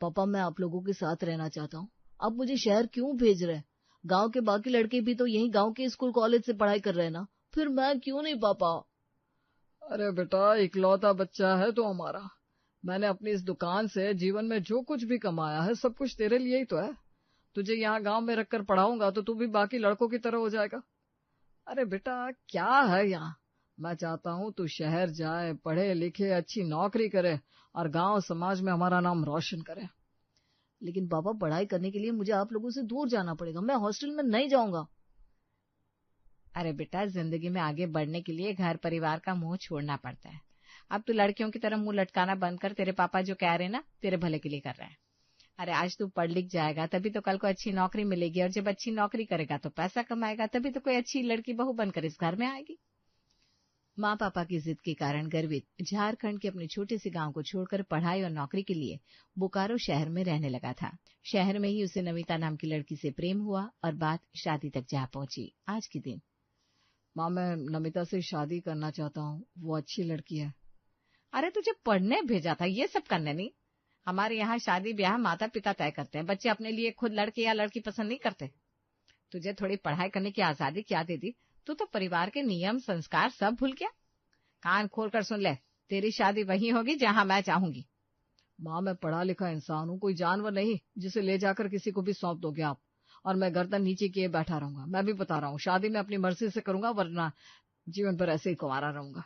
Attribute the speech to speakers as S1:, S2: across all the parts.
S1: पापा मैं आप लोगों के साथ रहना चाहता हूँ, आप मुझे शहर क्यों भेज रहे हैं? गांव के बाकी लड़के भी तो यही गांव के स्कूल कॉलेज से पढ़ाई कर रहे हैं ना, फिर मैं क्यों नहीं पापा?
S2: अरे बेटा, इकलौता बच्चा है तो हमारा। मैंने अपनी इस दुकान से जीवन में जो कुछ भी कमाया है सब कुछ तेरे लिए ही तो है। तुझे यहाँ गांव में रखकर पढ़ाऊंगा तो तू भी बाकी लड़कों की तरह हो जाएगा। अरे बेटा, क्या है यहाँ? मैं चाहता हूँ तू शहर जाए, पढ़े लिखे, अच्छी नौकरी करे और गांव समाज में हमारा नाम रोशन करे।
S1: लेकिन पापा पढ़ाई करने के लिए मुझे आप लोगों से दूर जाना पड़ेगा, मैं हॉस्टल में नहीं जाऊंगा।
S3: अरे बेटा, जिंदगी में आगे बढ़ने के लिए घर परिवार का मोह छोड़ना पड़ता है। अब तू लड़कियों की तरह मुंह लटकाना बंद कर। तेरे पापा जो कह रहे हैं ना, तेरे भले के लिए कर रहे हैं। अरे आज तू पढ़ लिख जाएगा तभी तो कल को अच्छी नौकरी मिलेगी, और जब अच्छी नौकरी करेगा तो पैसा कमाएगा, तभी तो कोई अच्छी लड़की बहू बनकर इस घर में आएगी। माँ पापा की जिद के कारण गर्वित झारखंड के अपने छोटे से गांव को छोड़कर पढ़ाई और नौकरी के लिए बोकारो शहर में रहने लगा था। शहर में ही उसे नमिता नाम की लड़की से प्रेम हुआ और बात शादी तक जा पहुंची। आज के दिन
S2: माँ, मैं नमिता से शादी करना चाहता हूँ, वो अच्छी लड़की है।
S3: अरे तुझे पढ़ने भेजा था, ये सब करने नहीं। हमारे यहाँ शादी ब्याह माता पिता तय करते हैं, बच्चे अपने लिए खुद लड़के या लड़की पसंद नहीं करते। तुझे थोड़ी पढ़ाई करने की आजादी क्या दे दी? तू तो परिवार के नियम संस्कार सब भूल गया। कान खोल कर सुन ले, तेरी शादी वहीं होगी जहाँ मैं चाहूंगी।
S2: माँ, मैं पढ़ा लिखा इंसान हूँ, कोई जानवर नहीं जिसे ले जाकर किसी को भी सौंप दोगे आप, और मैं गर्दन नीचे किए बैठा रहूंगा। मैं भी बता रहा हूँ, शादी मैं अपनी मर्जी से करूंगा, वरना जीवन भर ऐसे ही कुंवारा रहूंगा।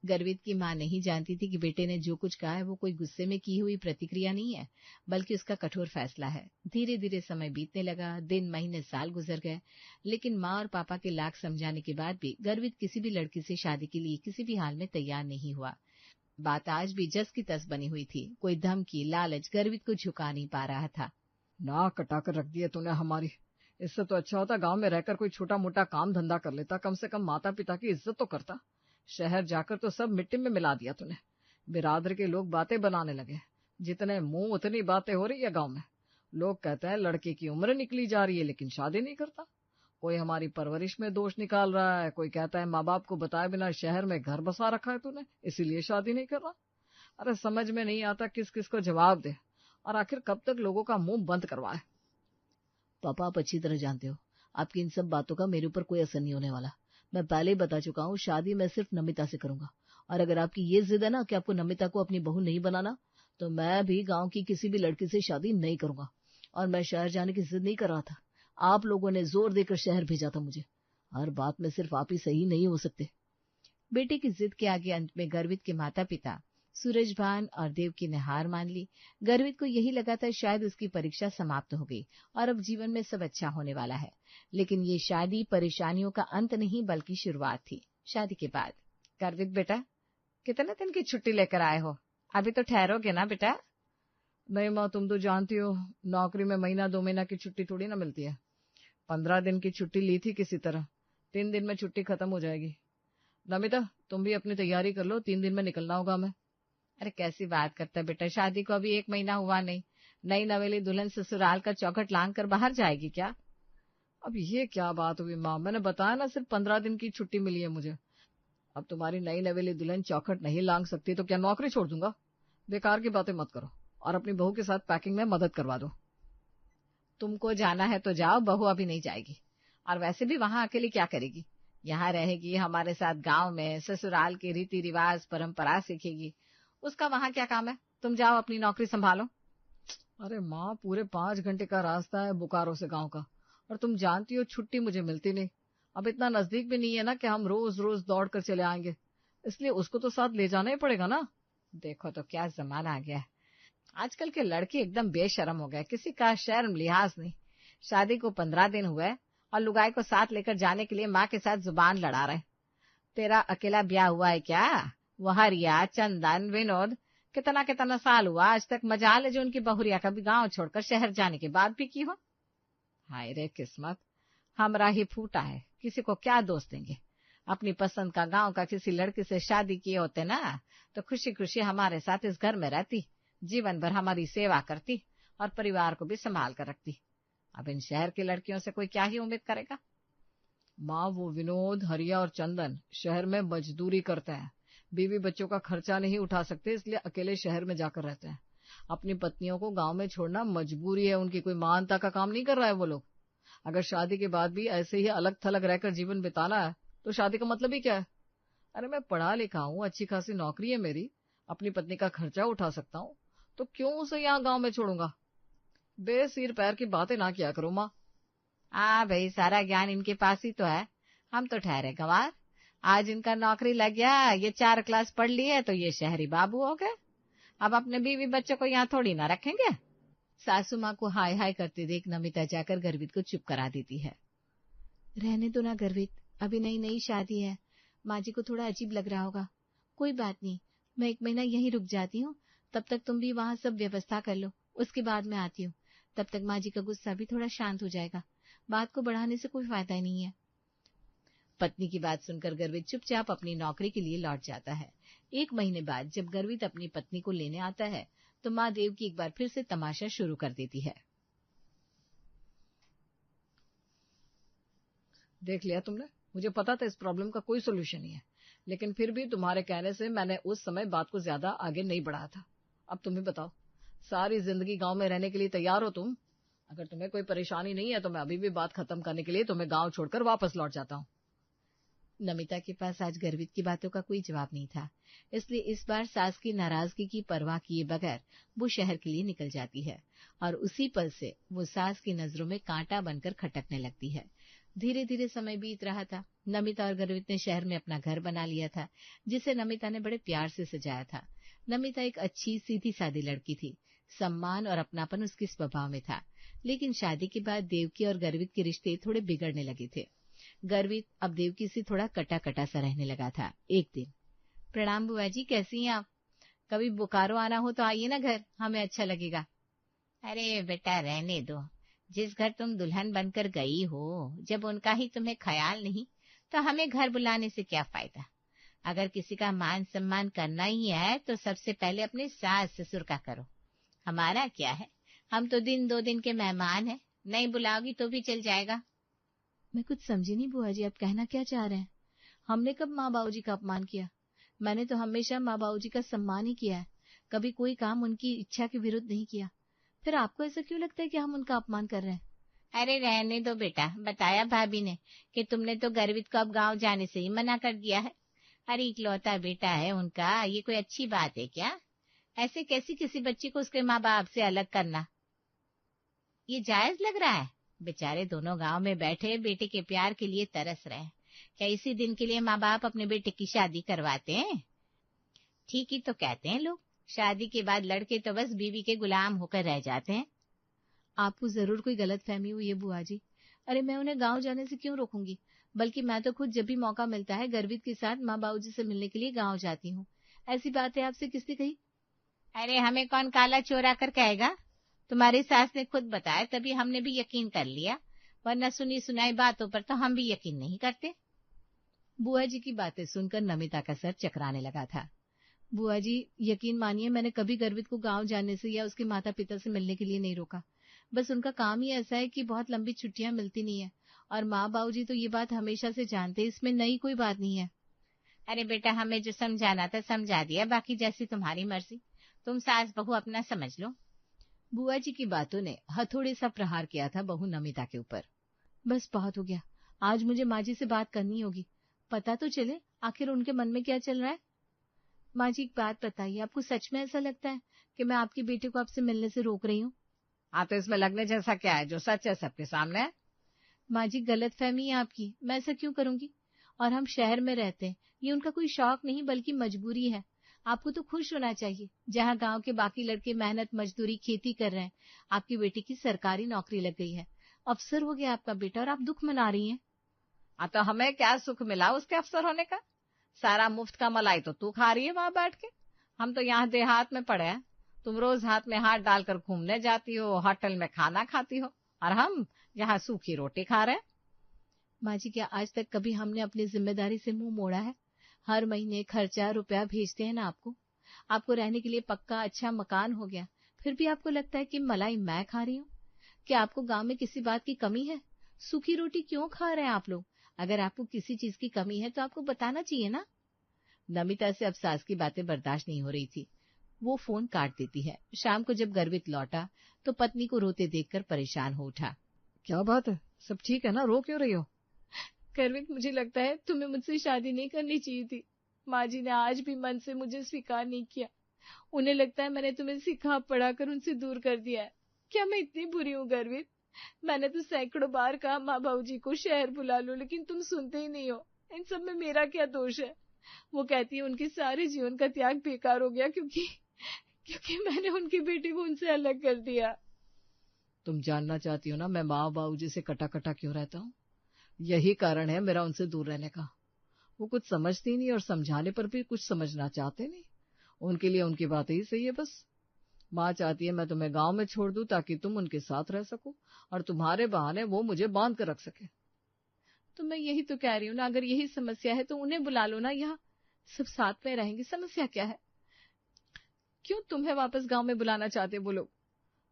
S3: गर्वित की मां नहीं जानती थी कि बेटे ने जो कुछ कहा है वो कोई गुस्से में की हुई प्रतिक्रिया नहीं है, बल्कि उसका कठोर फैसला है। धीरे धीरे समय बीतने लगा, दिन महीने साल गुजर गए, लेकिन माँ और पापा के लाख समझाने के बाद भी गर्वित किसी भी लड़की से शादी के लिए किसी भी हाल में तैयार नहीं हुआ। बात आज भी जस की तस बनी हुई थी। कोई धमकी लालच गर्वित को झुका नहीं पा रहा था।
S2: नाक कटाकर रख दिया तूने हमारी। इससे तो अच्छा होता गांव में रहकर कोई छोटा मोटा काम धंधा कर लेता, कम से कम माता पिता की इज्जत तो करता। शहर जाकर तो सब मिट्टी में मिला दिया तूने। बिरादर के लोग बातें बनाने लगे, जितने मुंह उतनी बातें हो रही है गांव में। लोग कहते हैं लड़के की उम्र निकली जा रही है लेकिन शादी नहीं करता। कोई हमारी परवरिश में दोष निकाल रहा है, कोई कहता है माँ बाप को बताए बिना शहर में घर बसा रखा है तूने, इसीलिए शादी नहीं कर रहा। अरे समझ में नहीं आता किस किस को जवाब दे, और आखिर कब तक लोगों का मुंह बंद करवाए।
S1: पापा आप अच्छी तरह जानते हो आपकी इन सब बातों का मेरे ऊपर कोई असर नहीं होने वाला। मैं पहले ही बता चुका हूँ, शादी मैं सिर्फ नमिता से करूंगा, और अगर आपकी ये जिद है ना कि आपको नमिता को अपनी बहू नहीं बनाना, तो मैं भी गांव की किसी भी लड़की से शादी नहीं करूंगा। और मैं शहर जाने की जिद नहीं कर रहा था, आप लोगों ने जोर देकर शहर भेजा था मुझे। हर बात में सिर्फ आप ही सही नहीं हो सकते।
S3: बेटे की जिद के आगे अंत में गर्वित के माता पिता सूरजभान और देवकी ने हार मान ली। गर्वित को यही लगा था शायद उसकी परीक्षा समाप्त हो गई और अब जीवन में सब अच्छा होने वाला है, लेकिन ये शादी परेशानियों का अंत नहीं बल्कि शुरुआत थी। शादी के बाद गर्वित बेटा, कितने दिन की छुट्टी लेकर आए हो? अभी तो ठहरोगे ना बेटा?
S2: नहीं माँ, तुम तो जानती हो नौकरी में महीना 2 महीना की छुट्टी थोड़ी ना मिलती है। 15 दिन की छुट्टी ली थी किसी तरह, 3 दिन में छुट्टी खत्म हो जाएगी। नमिता तुम भी अपनी तैयारी कर लो, 3 दिन में निकलना होगा हमें।
S3: अरे कैसी बात करता है बेटा, शादी को अभी 1 महीना हुआ नहीं। नई नवेली दुल्हन ससुराल का चौखट लांग कर बाहर जाएगी क्या?
S2: अब ये क्या बात हुई माँ, मैंने बताया ना सिर्फ 15 दिन की छुट्टी मिली है मुझे। अब तुम्हारी नई नवेली दुल्हन चौखट नहीं लांग सकती तो क्या नौकरी छोड़ दूंगा? बेकार की बातें मत करो और अपनी बहू के साथ पैकिंग में मदद करवा दो।
S3: तुमको जाना है तो जाओ, बहू अभी नहीं जाएगी। और वैसे भी वहां अकेली क्या करेगी? यहाँ रहेगी हमारे साथ, गांव में ससुराल के रीति रिवाज परंपरा सीखेगी। उसका वहां क्या काम है? तुम जाओ अपनी नौकरी संभालो।
S2: अरे माँ, पूरे 5 घंटे का रास्ता है बोकारो से गांव का, और तुम जानती हो छुट्टी मुझे मिलती नहीं। अब इतना नजदीक भी नहीं है ना कि हम रोज रोज दौड़ कर चले आएंगे, इसलिए उसको तो साथ ले जाना ही पड़ेगा ना।
S3: देखो तो क्या जमाना आ गया है। आजकल के लड़के एकदम बेशर्म हो गए, किसी का शर्म लिहाज नहीं। शादी को 15 दिन हुए और लुगाई को साथ लेकर जाने के लिए माँ के साथ जुबान लड़ा रहे। तेरा अकेला ब्याह हुआ है क्या? वो हरिया, चंदन, विनोद, कितना कितना साल हुआ, आज तक मजाल है जो उनकी बहुरिया कभी गांव छोड़कर शहर जाने के बाद भी की हो। हाय रे किस्मत, हमरा ही फूटा है, किसी को क्या दोष देंगे। अपनी पसंद का गांव का किसी लड़की से शादी किए होते ना, तो खुशी खुशी हमारे साथ इस घर में रहती, जीवन भर हमारी सेवा करती और परिवार को भी संभाल कर रखती। अब इन शहर की लड़कियों से कोई क्या ही उम्मीद करेगा?
S2: माँ, वो विनोद, हरिया और चंदन शहर में मजदूरी करते हैं, बीवी बच्चों का खर्चा नहीं उठा सकते, इसलिए अकेले शहर में जाकर रहते हैं। अपनी पत्नियों को गांव में छोड़ना मजबूरी है उनकी, कोई मानता का काम नहीं कर रहा है वो लोग। अगर शादी के बाद भी ऐसे ही अलग थलग रहकर जीवन बिताना है तो शादी का मतलब ही क्या है? अरे मैं पढ़ा लिखा हूँ, अच्छी खासी नौकरी है मेरी, अपनी पत्नी का खर्चा उठा सकता हूँ, तो क्यों उसे यहाँ गांव में छोड़ूंगा? बेसिर पैर की बातें ना किया करो माँ।
S3: भाई, सारा ज्ञान इनके पास ही तो है, हम तो ठहरे गंवार। आज इनका नौकरी लग गया, ये 4 क्लास पढ़ लिए तो ये शहरी बाबू हो गए। अब अपने बीवी बच्चों को यहाँ थोड़ी ना रखेंगे।
S1: सासू माँ को हाय हाय करते देख नमिता जाकर गर्वित को चुप करा देती है। रहने दो ना गर्वित, अभी नई नई शादी है, माँ जी को थोड़ा अजीब लग रहा होगा। कोई बात नहीं, मैं 1 महीना यहीं रुक जाती हूँ, तब तक तुम भी वहाँ सब व्यवस्था कर लो, उसके बाद मैं आती हूँ। तब तक माँ जी का गुस्सा भी थोड़ा शांत हो जाएगा, बात को बढ़ाने से कोई फायदा ही नहीं है। पत्नी की बात सुनकर गर्वित चुपचाप अपनी नौकरी के लिए लौट जाता है। 1 महीने बाद जब गर्वित अपनी पत्नी को लेने आता है तो माँ देवकी एक बार फिर से तमाशा शुरू कर देती है।
S2: देख लिया तुमने, मुझे पता था इस प्रॉब्लम का कोई सोल्यूशन नहीं है, लेकिन फिर भी तुम्हारे कहने से मैंने उस समय बात को ज्यादा आगे नहीं बढ़ाया था। अब तुम ही बताओ, सारी जिंदगी गांव में रहने के लिए तैयार हो तुम? अगर तुम्हें कोई परेशानी नहीं है तो मैं अभी भी बात खत्म करने के लिए तुम्हें गांव छोड़कर वापस लौट जाता हूँ।
S1: नमिता के पास आज गर्वित की बातों का कोई जवाब नहीं था, इसलिए इस बार सास की नाराजगी की परवाह किए बगैर वो शहर के लिए निकल जाती है और उसी पल से वो सास की नजरों में कांटा बनकर खटकने लगती है। धीरे धीरे समय बीत रहा था। नमिता और गर्वित ने शहर में अपना घर बना लिया था, जिसे नमिता ने बड़े प्यार से सजाया था। नमिता एक अच्छी सीधी सादी लड़की थी, सम्मान और अपनापन उसके स्वभाव में था। लेकिन शादी के बाद देवकी और गर्वित के रिश्ते थोड़े बिगड़ने लगे थे। गर्वित अब देवकी से थोड़ा कटा कटा सा रहने लगा था। एक दिन, प्रणाम बुआ जी, कैसी हैं आप? कभी बोकारो आना हो तो आइए ना घर, हमें अच्छा लगेगा।
S3: अरे बेटा रहने दो, जिस घर तुम दुल्हन बनकर गई हो, जब उनका ही तुम्हें ख्याल नहीं तो हमें घर बुलाने से क्या फायदा। अगर किसी का मान सम्मान करना ही है तो सबसे पहले अपने सास ससुर का करो। हमारा क्या है, हम तो 1-2 दिन के मेहमान हैं, नहीं बुलाओगी तो भी चल जाएगा।
S1: मैं कुछ समझी नहीं बुआ जी, आप कहना क्या चाह रहे हैं? हमने कब माँ बाबूजी का अपमान किया? मैंने तो हमेशा माँ बाबूजी का सम्मान ही किया है, कभी कोई काम उनकी इच्छा के विरुद्ध नहीं किया। फिर आपको ऐसा क्यों लगता है कि हम उनका अपमान कर रहे हैं?
S3: अरे रहने दो बेटा, बताया भाभी ने कि तुमने तो गर्वित को अब गांव जाने से ही मना कर दिया है। अरे इकलौता बेटा है उनका, ये कोई अच्छी बात है क्या? ऐसे कैसी किसी बच्ची को उसके माँ बाप से अलग करना ये जायज लग रहा है? बेचारे दोनों गांव में बैठे बेटे के प्यार के लिए तरस रहे हैं। क्या इसी दिन के लिए माँ बाप अपने बेटे की शादी करवाते हैं? ठीक ही तो कहते हैं लोग, शादी के बाद लड़के तो बस बीवी के गुलाम होकर रह जाते हैं।
S1: आपको जरूर कोई गलत फहमी हुई है बुआ जी। अरे मैं उन्हें गांव जाने से क्यों रोकूंगी, बल्कि मैं तो खुद जब भी मौका मिलता है गर्वित के साथ माँ बाबूजी से मिलने के लिए गांव जाती हूँ। ऐसी बात है आपसे किसने कही?
S3: अरे हमें कौन काला चोरा कर कहेगा, तुम्हारी सास ने खुद बताया तभी हमने भी यकीन कर लिया, वरना सुनी सुनाई बातों पर तो हम भी यकीन नहीं करते।
S1: बुआ जी की बातें सुनकर नमिता का सर चकराने लगा था। बुआ जी यकीन मानिए, मैंने कभी गर्वित को गांव जाने से या उसके माता पिता से मिलने के लिए नहीं रोका। बस उनका काम ही ऐसा है कि बहुत लंबी छुट्टियां मिलती नहीं है, और माँ बाबूजी तो ये बात हमेशा से जानते, इसमें नई कोई बात नहीं है।
S3: अरे बेटा हमें जो समझाना था समझा दिया, बाकी जैसी तुम्हारी मर्जी, तुम सास बहू अपना समझ लो।
S1: बुआ जी की बातों ने हथौड़े सा प्रहार किया था बहू नमिता के ऊपर। बस बहुत हो गया, आज मुझे माँ जी से बात करनी होगी, पता तो चले आखिर उनके मन में क्या चल रहा है। माँ जी एक बात बताइए, आपको सच में ऐसा लगता है कि मैं आपके बेटे को आपसे मिलने से रोक रही हूँ?
S2: हाँ तो इसमें लगने जैसा क्या है, जो सच है सबके सामने है।
S1: माँ जी गलत फहमी है आपकी, मैं ऐसा क्यों करूंगी? और हम शहर में रहते हैं, ये उनका कोई शौक नहीं बल्कि मजबूरी है। आपको तो खुश होना चाहिए, जहाँ गांव के बाकी लड़के मेहनत मजदूरी खेती कर रहे हैं, आपकी बेटी की सरकारी नौकरी लग गई है, अफसर हो गया आपका बेटा, और आप दुख मना रही हैं।
S2: तो हमें क्या सुख मिला उसके अफसर होने का? सारा मुफ्त का मलाई तो तू खा रही है वहां बैठ के, हम तो यहाँ देहात में पड़े हैं। तुम रोज हाथ में हाथ डालकर घूमने जाती हो, होटल में खाना खाती हो, और हम यहाँ सूखी रोटी खा रहे हैं।
S1: माँ जी क्या आज तक कभी हमने अपनी जिम्मेदारी से मुंह मोड़ा है? हर महीने खर्चा रुपया भेजते हैं ना आपको रहने के लिए पक्का अच्छा मकान हो गया, फिर भी आपको लगता है कि मलाई मैं खा रही हूँ? क्या आपको गांव में किसी बात की कमी है? सूखी रोटी क्यों खा रहे हैं आप लोग? अगर आपको किसी चीज की कमी है तो आपको बताना चाहिए ना।
S3: नमिता से अब सास की बातें बर्दाश्त नहीं हो रही थी। वो फोन काट देती है। शाम को जब गर्वित लौटा तो पत्नी को रोते देखकर परेशान हो उठा।
S2: क्या बात है, सब ठीक है ना, रो क्यों रही हो?
S1: गर्वित, मुझे लगता है तुम्हें मुझसे शादी नहीं करनी चाहिए थी। माँ जी ने आज भी मन से मुझे स्वीकार नहीं किया। उन्हें लगता है मैंने तुम्हें सिखा पढ़ा कर उनसे दूर कर दिया है। क्या मैं इतनी बुरी हूँ गर्वित? मैंने तो सैकड़ों बार कहा माँ बाबू जी को शहर बुला लो, लेकिन तुम सुनते ही नहीं हो। इन सब में मेरा क्या दोष है? वो कहती है उनके सारे जीवन का त्याग बेकार हो गया क्योंकि मैंने उनकी बेटी को उनसे अलग कर दिया।
S2: तुम जानना चाहती हो ना मैं माँ बाबू जी से कटा कटा क्यों रहता हूँ? यही कारण है मेरा उनसे दूर रहने का। वो कुछ समझती नहीं और समझाने पर भी कुछ समझना चाहते नहीं। उनके लिए उनकी बात ही सही है बस। माँ चाहती है मैं तुम्हें गांव में छोड़ दूं ताकि तुम उनके साथ रह सको और तुम्हारे बहाने वो मुझे बांध कर रख सके।
S1: तो मैं यही तो कह रही हूँ ना, अगर यही समस्या है तो उन्हें बुला लो ना, यहाँ सब साथ में रहेंगे। समस्या क्या है? क्यों तुम्हें वापस गांव में बुलाना चाहते वो लोग?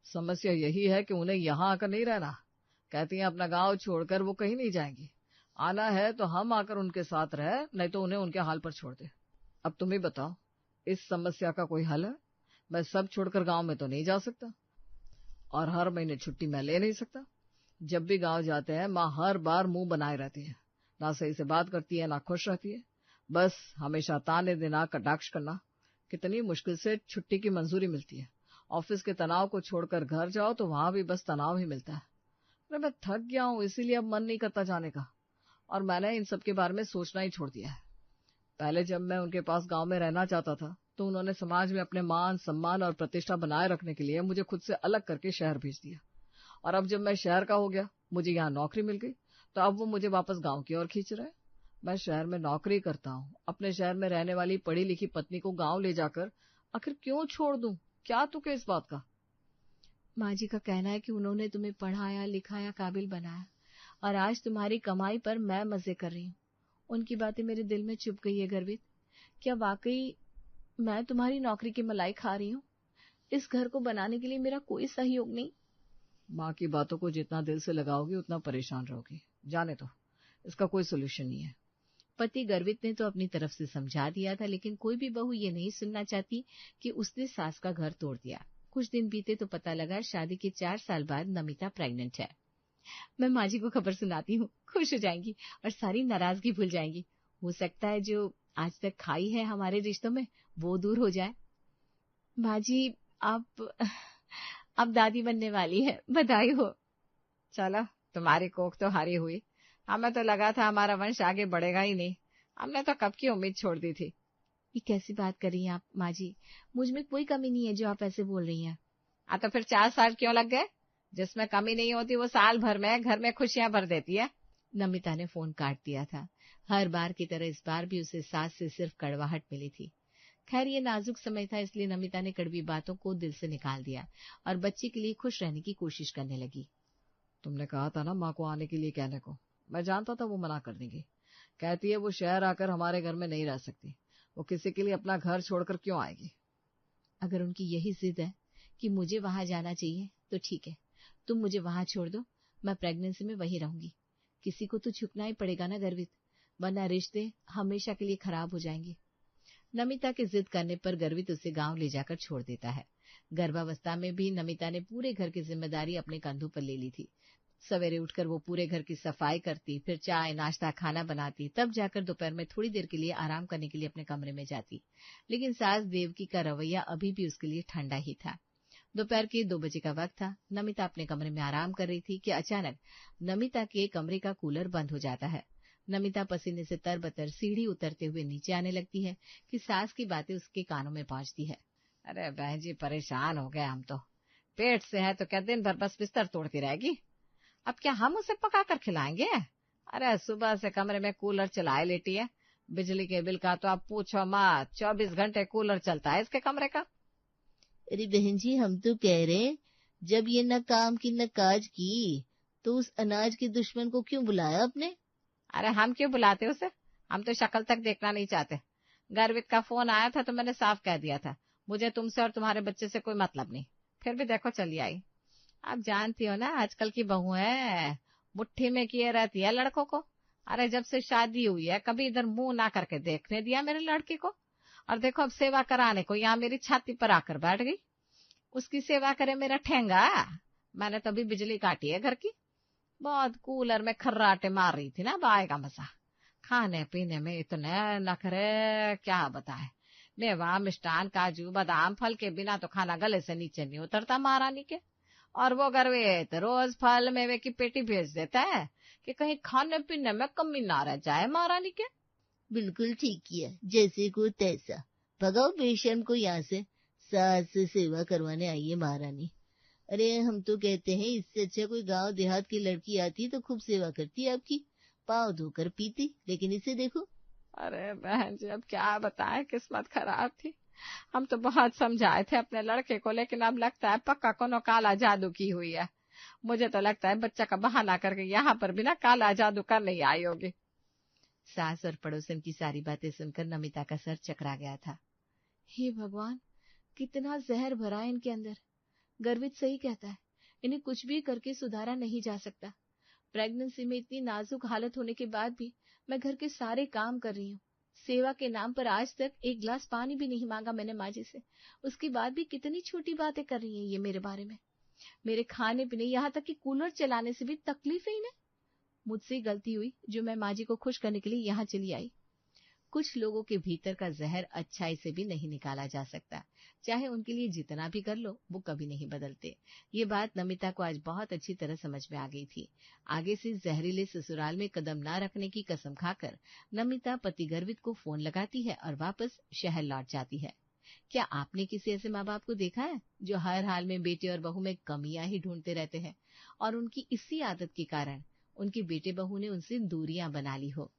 S2: समस्या यही है कि उन्हें यहाँ आकर नहीं रहना। कहती हैं अपना गांव छोड़कर वो कहीं नहीं जाएंगी। आना है तो हम आकर उनके साथ रहे, नहीं तो उन्हें उनके हाल पर छोड़ दे। अब तुम ही बताओ, इस समस्या का कोई हल है? मैं सब छोड़कर गांव में तो नहीं जा सकता और हर महीने छुट्टी मैं ले नहीं सकता। जब भी गांव जाते हैं माँ हर बार मुंह बनाए रहती है, ना सही से बात करती है ना खुश रहती है, बस हमेशा ताने देना कटाक्ष करना। कितनी मुश्किल से छुट्टी की मंजूरी मिलती है। ऑफिस के तनाव को छोड़कर घर जाओ तो वहां भी बस तनाव ही मिलता है। अरे मैं थक गया हूँ, इसीलिए अब मन नहीं करता जाने का और मैंने इन सब के बारे में सोचना ही छोड़ दिया है। पहले जब मैं उनके पास गांव में रहना चाहता था तो उन्होंने समाज में अपने मान सम्मान और प्रतिष्ठा बनाए रखने के लिए मुझे खुद से अलग करके शहर भेज दिया और अब जब मैं शहर का हो गया, मुझे यहाँ नौकरी मिल गई, तो अब वो मुझे वापस गांव की ओर खींच रहे हैं। मैं शहर में नौकरी करता हूँ, अपने शहर में रहने वाली पढ़ी लिखी पत्नी को गांव ले जाकर आखिर क्यों छोड़ दूं? क्या तुक है इस बात का?
S1: माँ जी का कहना है कि उन्होंने तुम्हें पढ़ाया लिखाया काबिल बनाया और आज तुम्हारी कमाई पर मैं मजे कर रही हूँ। उनकी बातें मेरे दिल में चुभ गई है गर्वित। क्या वाकई मैं तुम्हारी नौकरी की मलाई खा रही हूँ? इस घर को बनाने के लिए मेरा कोई सहयोग नहीं?
S2: माँ की बातों को जितना दिल से लगाओगी उतना परेशान रहोगी। जाने दो, इसका कोई सोल्यूशन नहीं है।
S3: पति गर्वित ने तो अपनी तरफ से समझा दिया था, लेकिन कोई भी बहू ये नहीं सुनना चाहती कि उसने सास का घर तोड़ दिया। कुछ दिन बीते तो पता लगा शादी के 4 साल बाद नमिता प्रेग्नेंट है। मैं माँ जी को खबर सुनाती हूँ, खुश हो जाएंगी और सारी नाराजगी भूल जाएंगी। हो सकता है जो आज तक खाई है हमारे रिश्तों में वो दूर हो जाए। माँ जी आप दादी बनने वाली है, बधाई हो। चलो, तुम्हारी कोख तो हारी हुई। हमें तो लगा था हमारा वंश आगे बढ़ेगा ही नहीं। हमने तो कब की उम्मीद छोड़ दी थी।
S1: ये कैसी बात कर रही हैं आप माँ जी? मुझ में कोई कमी नहीं है जो आप ऐसे बोल रही हैं।
S3: तो फिर 4 साल क्यों लग गए? जिसमें कमी नहीं होती वो साल भर में घर में खुशियां भर देती है।
S1: नमिता ने फोन काट दिया था। हर बार की तरह इस बार भी उसे सास से सिर्फ कड़वाहट मिली थी। खैर ये नाजुक समय था, इसलिए नमिता ने कड़वी बातों को दिल से निकाल दिया और बच्चे के लिए खुश रहने की कोशिश करने लगी।
S2: तुमने कहा था ना माँ को आने के लिए कहने को, मैं जानता था वो मना कर देंगी। कहती है वो शहर आकर हमारे घर में नहीं रह सकती, वो किसी के लिए अपना घर छोड़कर क्यों आएगी?
S1: अगर उनकी यही जिद है कि मुझे वहां जाना चाहिए तो ठीक है, तुम मुझे वहां छोड़ दो, मैं प्रेगनेंसी में वहीं रहूंगी। किसी को तो झुकना ही पड़ेगा ना गर्वित, वरना रिश्ते हमेशा के लिए खराब हो जाएंगे। नमिता के जिद करने पर गर्वित उसे गांव ले जाकर छोड़ देता है। गर्भावस्था में भी नमिता ने पूरे घर की जिम्मेदारी अपने कंधों पर ले ली थी। सवेरे उठकर वो पूरे घर की सफाई करती, फिर चाय नाश्ता खाना बनाती, तब जाकर दोपहर में थोड़ी देर के लिए आराम करने के लिए अपने कमरे में जाती। लेकिन सास देवकी का रवैया अभी भी उसके लिए ठंडा ही था। दोपहर के 2 बजे का वक्त था। नमिता अपने कमरे में आराम कर रही थी कि अचानक नमिता के कमरे का कूलर बंद हो जाता है। नमिता पसीने से तरबतर सीढ़ी उतरते हुए नीचे आने लगती है कि सास की बातें उसके कानों में पहुंचती है।
S3: अरे बहन जी, परेशान हो गए हम तो। पेट से है तो क्या दिन भर बस बिस्तर तोड़ती रहेगी? अब क्या हम उसे पका कर खिलाएंगे? अरे सुबह से कमरे में कूलर चलाए लेटी है। बिजली के बिल का तो आप पूछो मत, 24 घंटे कूलर चलता है इसके कमरे का।
S1: अरे बहन जी, हम तो कह रहे जब ये न काम की न काज की तो उस अनाज के दुश्मन को क्यों बुलाया आपने?
S3: अरे हम क्यों बुलाते उसे? हम तो शक्ल तक देखना नहीं चाहते। गर्वित का फोन आया था तो मैंने साफ कह दिया था, मुझे तुमसे और तुम्हारे बच्चे से कोई मतलब नहीं। फिर भी देखो चली आई। आप जानती हो ना आजकल की बहू है, मुट्ठी में किए रहती है लड़कों को। अरे जब से शादी हुई है कभी इधर मुंह ना करके देखने दिया मेरे लड़के को। और देखो अब सेवा कराने को यहाँ मेरी छाती पर आकर बैठ गई। उसकी सेवा करे मेरा ठेंगा। मैंने तो अभी बिजली काटी है घर की। बहुत कूलर में खर्राटे मार रही थी ना, अब आएगा मजा। खाने पीने में इतने नखरे क्या बताए। मेवा मिष्टान काजू बादाम फल के बिना तो खाना गले से नीचे नहीं उतरता महारानी के। और वो गर्वेत रोज फल मेवे की पेटी भेज देता है कि कहीं खाने पीने में कमी ना रह जाए महारानी के।
S1: बिल्कुल ठीक किया, जैसे को तैसा। भगाओ बेशर्म को यहाँ से। सास से सेवा करवाने आई है महारानी। अरे हम तो कहते हैं इससे अच्छा कोई गांव देहात की लड़की आती तो खूब सेवा करती आपकी, पाँव धोकर पीती। लेकिन इसे देखो।
S3: अरे बहन जी अब क्या बताएं, किस्मत खराब थी। हम तो बहुत समझाए थे अपने लड़के को, लेकिन अब लगता है पक्का कोनो काला जादू की हुई है। मुझे तो लगता है बच्चा का बहाना करके यहाँ पर भी ना काला जादू करने ही आई होगी। सास और पड़ोसन की सारी बातें सुनकर नमिता का सर चकरा गया था। हे भगवान, कितना जहर भरा है इनके अंदर। गर्वित सही कहता है, इन्हें कुछ भी करके सुधारा नहीं जा सकता। प्रेगनेंसी में इतनी नाजुक हालत होने के बाद भी मैं घर के सारे काम कर रही हूँ। सेवा के नाम पर आज तक एक गिलास पानी भी नहीं मांगा मैंने माँ जी से। उसके बाद भी कितनी छोटी बातें कर रही हैं ये मेरे बारे में। मेरे खाने पीने, यहाँ तक कि कूलर चलाने से भी तकलीफ है इन्हें। मुझसे गलती हुई जो मैं माँ जी को खुश करने के लिए यहाँ चली आई। कुछ लोगों के भीतर का जहर अच्छाई से भी नहीं निकाला जा सकता। चाहे उनके लिए जितना भी कर लो, वो कभी नहीं बदलते। ये बात नमिता को आज बहुत अच्छी तरह समझ में आ गई थी। आगे से जहरीले ससुराल में कदम ना रखने की कसम खाकर नमिता पति गर्वित को फोन लगाती है और वापस शहर लौट जाती है। क्या आपने किसी ऐसे माँ बाप को देखा है जो हर हाल में बेटे और बहू में कमियां ही ढूंढते रहते हैं और उनकी इसी आदत के कारण उनके बेटे बहू ने उनसे दूरियां बना ली हो?